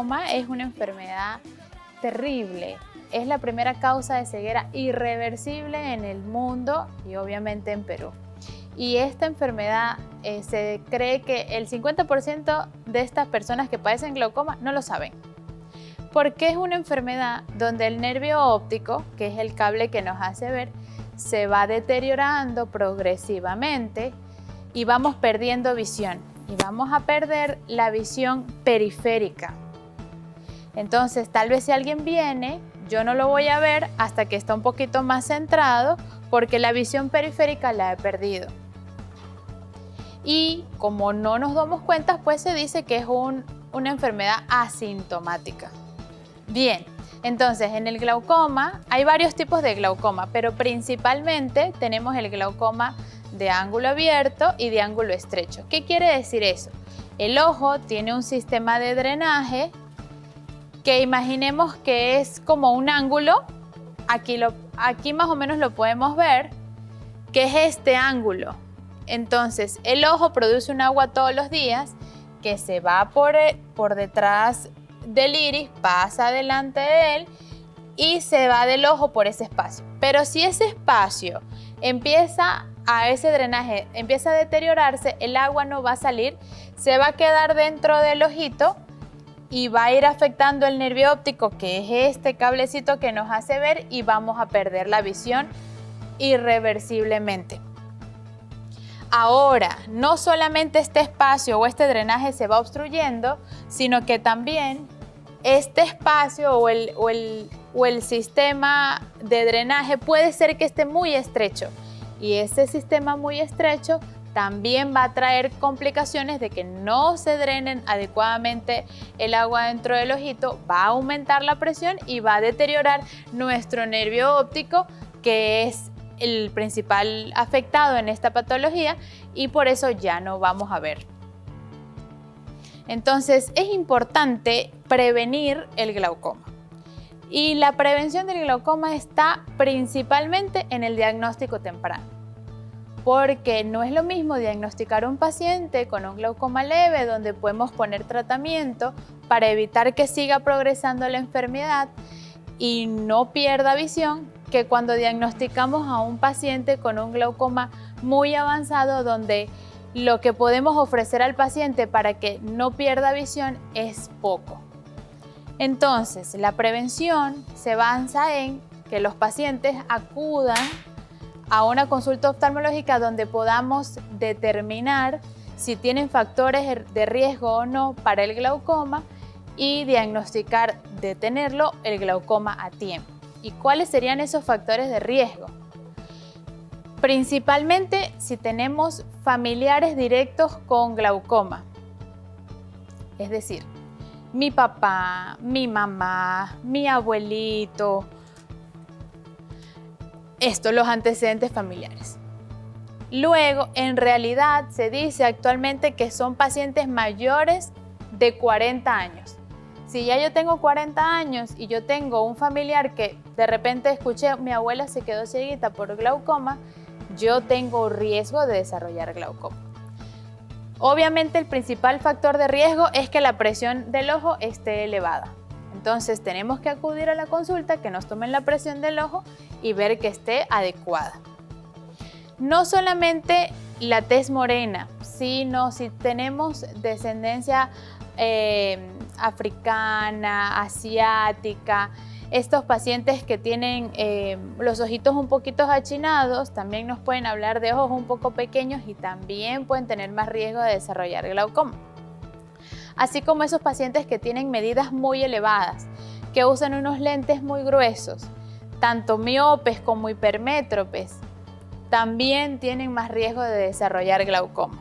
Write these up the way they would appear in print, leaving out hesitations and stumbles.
glaucoma es una enfermedad terrible. Es la primera causa de ceguera irreversible en el mundo y obviamente en Perú. Y esta enfermedad se cree que el 50% de estas personas que padecen glaucoma no lo saben. Porque es una enfermedad donde el nervio óptico, que es el cable que nos hace ver, se va deteriorando progresivamente y vamos perdiendo visión. Y vamos a perder la visión periférica. Entonces, tal vez si alguien viene, yo no lo voy a ver hasta que está un poquito más centrado porque la visión periférica la he perdido. Y como no nos damos cuenta, pues se dice que es una enfermedad asintomática. Bien, entonces en el glaucoma hay varios tipos de glaucoma, pero principalmente tenemos el glaucoma de ángulo abierto y de ángulo estrecho. ¿Qué quiere decir eso? El ojo tiene un sistema de drenaje que imaginemos que es como un ángulo, aquí más o menos lo podemos ver, que es este ángulo. Entonces el ojo produce un agua todos los días que se va por detrás del iris, pasa delante de él y se va del ojo por ese espacio. Pero si ese espacio ese drenaje empieza a deteriorarse, el agua no va a salir, se va a quedar dentro del ojito y va a ir afectando el nervio óptico, que es este cablecito que nos hace ver, y vamos a perder la visión irreversiblemente. Ahora, no solamente este espacio o este drenaje se va obstruyendo, sino que también este espacio o el sistema de drenaje puede ser que esté muy estrecho. Y ese sistema muy estrecho también va a traer complicaciones de que no se drenen adecuadamente el agua dentro del ojito, va a aumentar la presión y va a deteriorar nuestro nervio óptico, que es el principal afectado en esta patología, y por eso ya no vamos a ver. Entonces es importante prevenir el glaucoma. Y la prevención del glaucoma está principalmente en el diagnóstico temprano. Porque no es lo mismo diagnosticar a un paciente con un glaucoma leve, donde podemos poner tratamiento para evitar que siga progresando la enfermedad y no pierda visión, que cuando diagnosticamos a un paciente con un glaucoma muy avanzado, donde lo que podemos ofrecer al paciente para que no pierda visión es poco. Entonces, la prevención se basa en que los pacientes acudan a una consulta oftalmológica donde podamos determinar si tienen factores de riesgo o no para el glaucoma y diagnosticar, detenerlo, el glaucoma a tiempo. ¿Y cuáles serían esos factores de riesgo? Principalmente si tenemos familiares directos con glaucoma. Es decir, mi papá, mi mamá, mi abuelito. Los antecedentes familiares. Luego, en realidad, se dice actualmente que son pacientes mayores de 40 años. Si ya yo tengo 40 años y yo tengo un familiar que de repente escuché, mi abuela se quedó cieguita por glaucoma, yo tengo riesgo de desarrollar glaucoma. Obviamente, el principal factor de riesgo es que la presión del ojo esté elevada. Entonces tenemos que acudir a la consulta, que nos tomen la presión del ojo y ver que esté adecuada. No solamente la tez morena, sino si tenemos descendencia africana, asiática, estos pacientes que tienen los ojitos un poquito achinados, también nos pueden hablar de ojos un poco pequeños y también pueden tener más riesgo de desarrollar glaucoma. Así como esos pacientes que tienen medidas muy elevadas, que usan unos lentes muy gruesos, tanto miopes como hipermétropes, también tienen más riesgo de desarrollar glaucoma.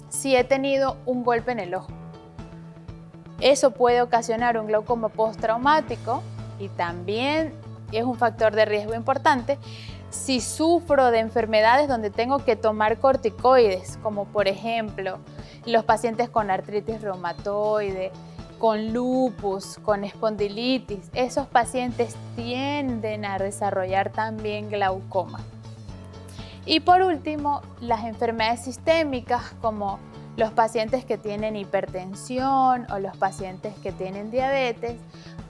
Si he tenido un golpe en el ojo, eso puede ocasionar un glaucoma postraumático y también es un factor de riesgo importante. Si sufro de enfermedades donde tengo que tomar corticoides, como por ejemplo los pacientes con artritis reumatoide, con lupus, con espondilitis, esos pacientes tienden a desarrollar también glaucoma. Y por último, las enfermedades sistémicas como Los pacientes que tienen hipertensión o los pacientes que tienen diabetes,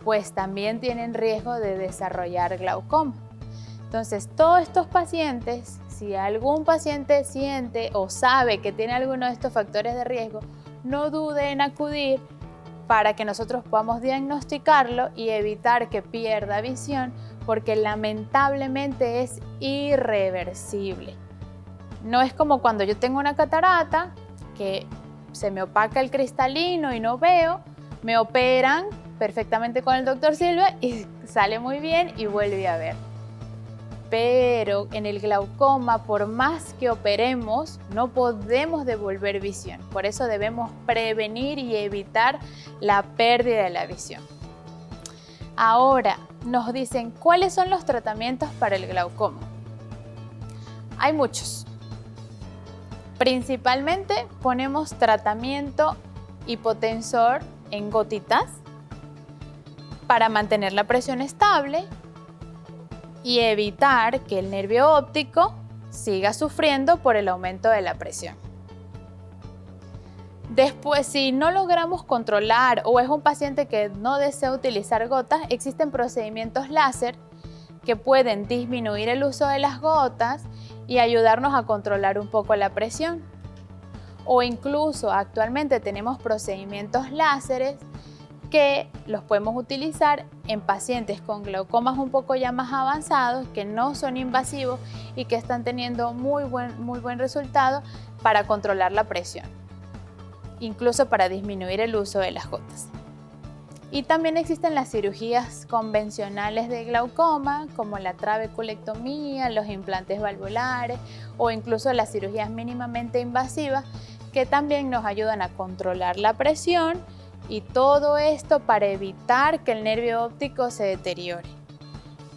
pues también tienen riesgo de desarrollar glaucoma. Entonces, todos estos pacientes, si algún paciente siente o sabe que tiene alguno de estos factores de riesgo, no dude en acudir para que nosotros podamos diagnosticarlo y evitar que pierda visión, porque lamentablemente es irreversible. No es como cuando yo tengo una catarata, que se me opaca el cristalino y no veo, me operan perfectamente con el doctor Silva y sale muy bien y vuelve a ver. Pero en el glaucoma, por más que operemos, no podemos devolver visión. Por eso debemos prevenir y evitar la pérdida de la visión. Ahora, nos dicen, ¿cuáles son los tratamientos para el glaucoma? Hay muchos. Principalmente ponemos tratamiento hipotensor en gotitas para mantener la presión estable y evitar que el nervio óptico siga sufriendo por el aumento de la presión. Después, si no logramos controlar o es un paciente que no desea utilizar gotas, existen procedimientos láser que pueden disminuir el uso de las gotas y ayudarnos a controlar un poco la presión. O incluso actualmente tenemos procedimientos láseres que los podemos utilizar en pacientes con glaucomas un poco ya más avanzados, que no son invasivos y que están teniendo muy buen resultado para controlar la presión, incluso para disminuir el uso de las gotas. Y también existen las cirugías convencionales de glaucoma, como la trabeculectomía, los implantes valvulares o incluso las cirugías mínimamente invasivas, que también nos ayudan a controlar la presión, y todo esto para evitar que el nervio óptico se deteriore.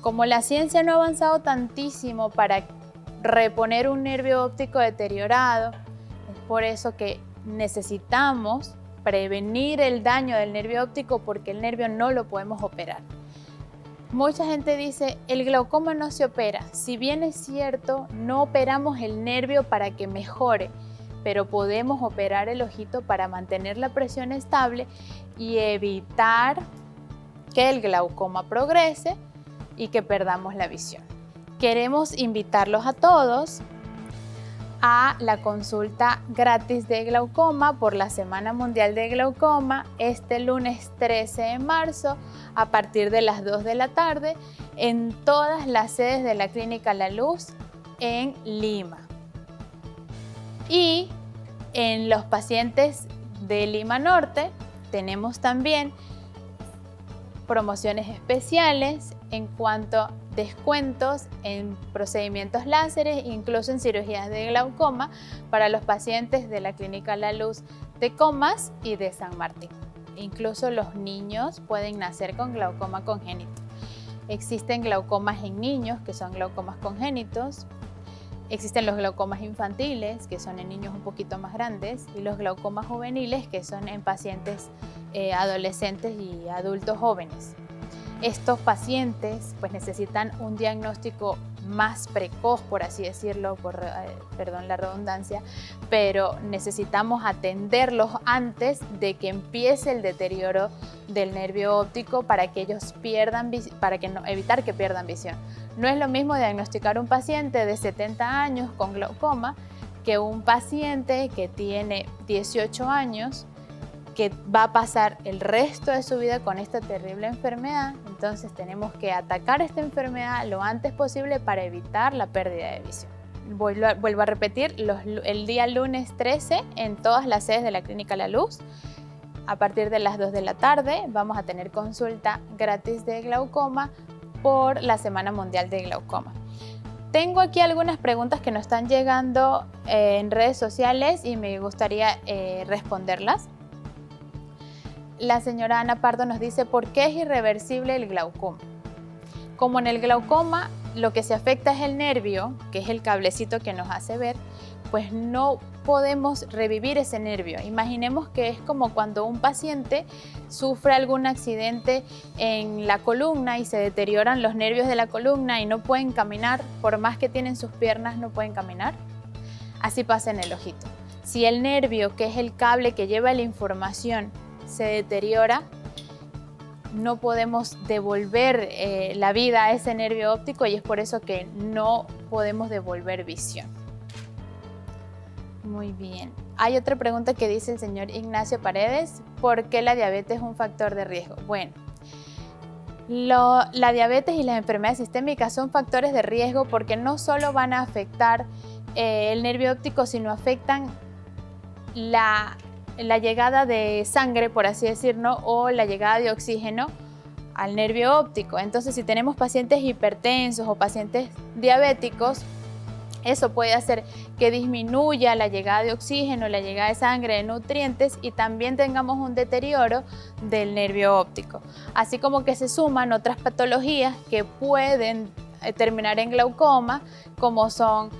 Como la ciencia no ha avanzado tantísimo para reponer un nervio óptico deteriorado, es por eso que necesitamos prevenir el daño del nervio óptico, porque el nervio no lo podemos operar. Mucha gente dice, el glaucoma no se opera. Si bien es cierto, no operamos el nervio para que mejore, pero podemos operar el ojito para mantener la presión estable y evitar que el glaucoma progrese y que perdamos la visión. Queremos invitarlos a todos a la consulta gratis de glaucoma por la Semana Mundial de Glaucoma este lunes 13 de marzo a partir de las 2 de la tarde en todas las sedes de la Clínica La Luz en Lima. Y en los pacientes de Lima Norte tenemos también promociones especiales en cuanto a descuentos en procedimientos láseres, incluso en cirugías de glaucoma para los pacientes de la Clínica La Luz de Comas y de San Martín. Incluso los niños pueden nacer con glaucoma congénito. Existen glaucomas en niños, que son glaucomas congénitos. Existen los glaucomas infantiles, que son en niños un poquito más grandes, y los glaucomas juveniles, que son en pacientes adolescentes y adultos jóvenes. Estos pacientes pues necesitan un diagnóstico más precoz, por así decirlo, perdón la redundancia, pero necesitamos atenderlos antes de que empiece el deterioro del nervio óptico para que ellos evitar que pierdan visión. No es lo mismo diagnosticar un paciente de 70 años con glaucoma que un paciente que tiene 18 años que va a pasar el resto de su vida con esta terrible enfermedad. Entonces tenemos que atacar esta enfermedad lo antes posible para evitar la pérdida de visión. Vuelvo a repetir, el día lunes 13 en todas las sedes de la Clínica La Luz, a partir de las 2 de la tarde, vamos a tener consulta gratis de glaucoma por la Semana Mundial de Glaucoma. Tengo aquí algunas preguntas que nos están llegando en redes sociales y me gustaría responderlas. La señora Ana Pardo nos dice, ¿por qué es irreversible el glaucoma? Como en el glaucoma lo que se afecta es el nervio, que es el cablecito que nos hace ver, pues no podemos revivir ese nervio. Imaginemos que es como cuando un paciente sufre algún accidente en la columna y se deterioran los nervios de la columna y no pueden caminar, por más que tienen sus piernas no pueden caminar. Así pasa en el ojito. Si el nervio, que es el cable que lleva la información, se deteriora, no podemos devolver la vida a ese nervio óptico y es por eso que no podemos devolver visión. Muy bien. Hay otra pregunta que dice el señor Ignacio Paredes. ¿Por qué la diabetes es un factor de riesgo? Bueno, la diabetes y las enfermedades sistémicas son factores de riesgo porque no solo van a afectar el nervio óptico, sino afectan la llegada de sangre, por así decirlo, o la llegada de oxígeno al nervio óptico. Entonces, si tenemos pacientes hipertensos o pacientes diabéticos, eso puede hacer que disminuya la llegada de oxígeno, la llegada de sangre, de nutrientes y también tengamos un deterioro del nervio óptico. Así como que se suman otras patologías que pueden terminar en glaucoma, como son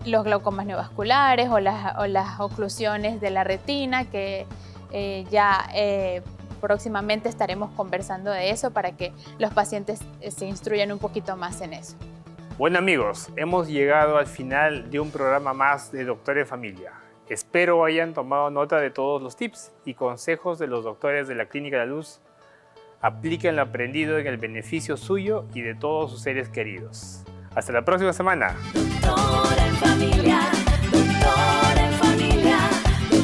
los glaucomas neovasculares o las oclusiones de la retina, que próximamente estaremos conversando de eso para que los pacientes se instruyan un poquito más en eso. Bueno amigos, hemos llegado al final de un programa más de Doctor en Familia. Espero hayan tomado nota de todos los tips y consejos de los doctores de la Clínica La Luz. Apliquen lo aprendido en el beneficio suyo y de todos sus seres queridos. Hasta la próxima semana. Doctor en Familia.